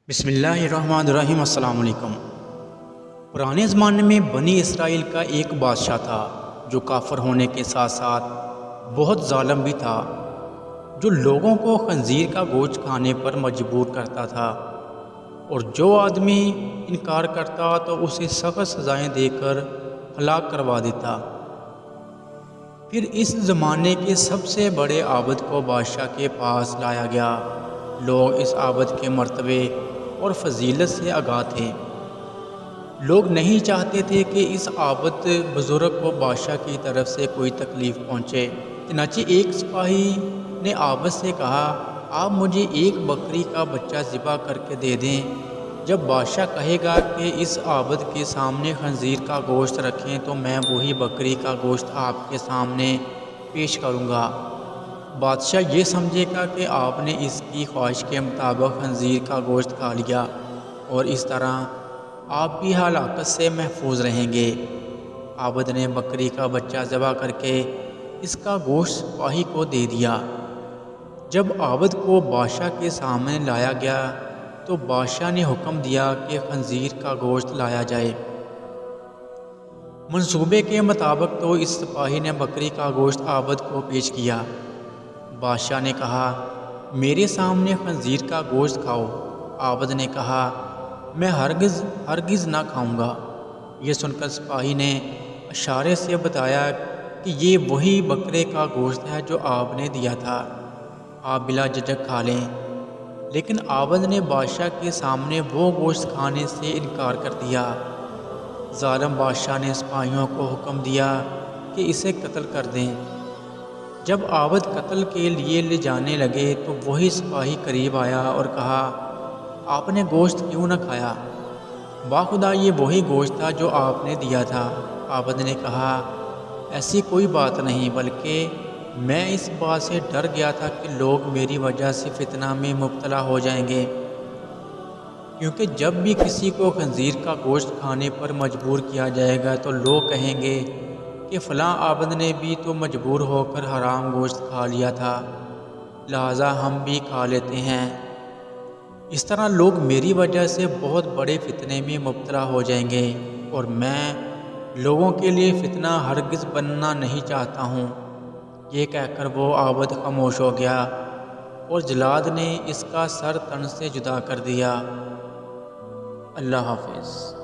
بسم اللہ الرحمن الرحیم۔ السلام علیکم۔ پرانے زمانے میں بنی اسرائیل کا ایک بادشاہ تھا جو کافر ہونے کے ساتھ ساتھ بہت ظالم بھی تھا، جو لوگوں کو خنزیر کا گوشت کھانے پر مجبور کرتا تھا، اور جو آدمی انکار کرتا تو اسے سخت سزائیں دے کر ہلاک کروا دیتا۔ پھر اس زمانے کے سب سے بڑے عابد کو بادشاہ کے پاس لایا گیا۔ لوگ اس عابد کے مرتبے اور فضیلت سے آگاہ تھے۔ لوگ نہیں چاہتے تھے کہ اس عابد بزرگ کو بادشاہ کی طرف سے کوئی تکلیف پہنچے۔ چنانچہ ایک سپاہی نے عابد سے کہا، آپ مجھے ایک بکری کا بچہ ذبح کر کے دے دیں، جب بادشاہ کہے گا کہ اس عابد کے سامنے خنزیر کا گوشت رکھیں تو میں وہی بکری کا گوشت آپ کے سامنے پیش کروں گا۔ بادشاہ یہ سمجھے گا کہ آپ نے اس کی خواہش کے مطابق خنزیر کا گوشت کھا لیا، اور اس طرح آپ بھی ہلاکت سے محفوظ رہیں گے۔ عابد نے بکری کا بچہ ذبح کر کے اس کا گوشت سپاہی کو دے دیا۔ جب عابد کو بادشاہ کے سامنے لایا گیا تو بادشاہ نے حکم دیا کہ خنزیر کا گوشت لایا جائے۔ منصوبے کے مطابق تو اس سپاہی نے بکری کا گوشت عابد کو پیش کیا۔ بادشاہ نے کہا، میرے سامنے خنزیر کا گوشت کھاؤ۔ عابد نے کہا، میں ہرگز نہ کھاؤں گا۔ یہ سن کر سپاہی نے اشارے سے بتایا کہ یہ وہی بکرے کا گوشت ہے جو آپ نے دیا تھا، آپ بلا جھجک کھا لیں۔ لیکن عابد نے بادشاہ کے سامنے وہ گوشت کھانے سے انکار کر دیا۔ ظالم بادشاہ نے سپاہیوں کو حکم دیا کہ اسے قتل کر دیں۔ جب عابد قتل کے لیے لے جانے لگے تو وہی سپاہی قریب آیا اور کہا، آپ نے گوشت کیوں نہ کھایا؟ باخدا یہ وہی گوشت تھا جو آپ نے دیا تھا۔ عابد نے کہا، ایسی کوئی بات نہیں، بلکہ میں اس بات سے ڈر گیا تھا کہ لوگ میری وجہ سے فتنہ میں مبتلا ہو جائیں گے، کیونکہ جب بھی کسی کو خنزیر کا گوشت کھانے پر مجبور کیا جائے گا تو لوگ کہیں گے کہ فلاں عابد نے بھی تو مجبور ہو کر حرام گوشت کھا لیا تھا، لہٰذا ہم بھی کھا لیتے ہیں۔ اس طرح لوگ میری وجہ سے بہت بڑے فتنے میں مبتلا ہو جائیں گے، اور میں لوگوں کے لیے فتنہ ہرگز بننا نہیں چاہتا ہوں۔ یہ کہہ کر وہ عابد خاموش ہو گیا، اور جلاد نے اس کا سر تن سے جدا کر دیا۔ اللہ حافظ۔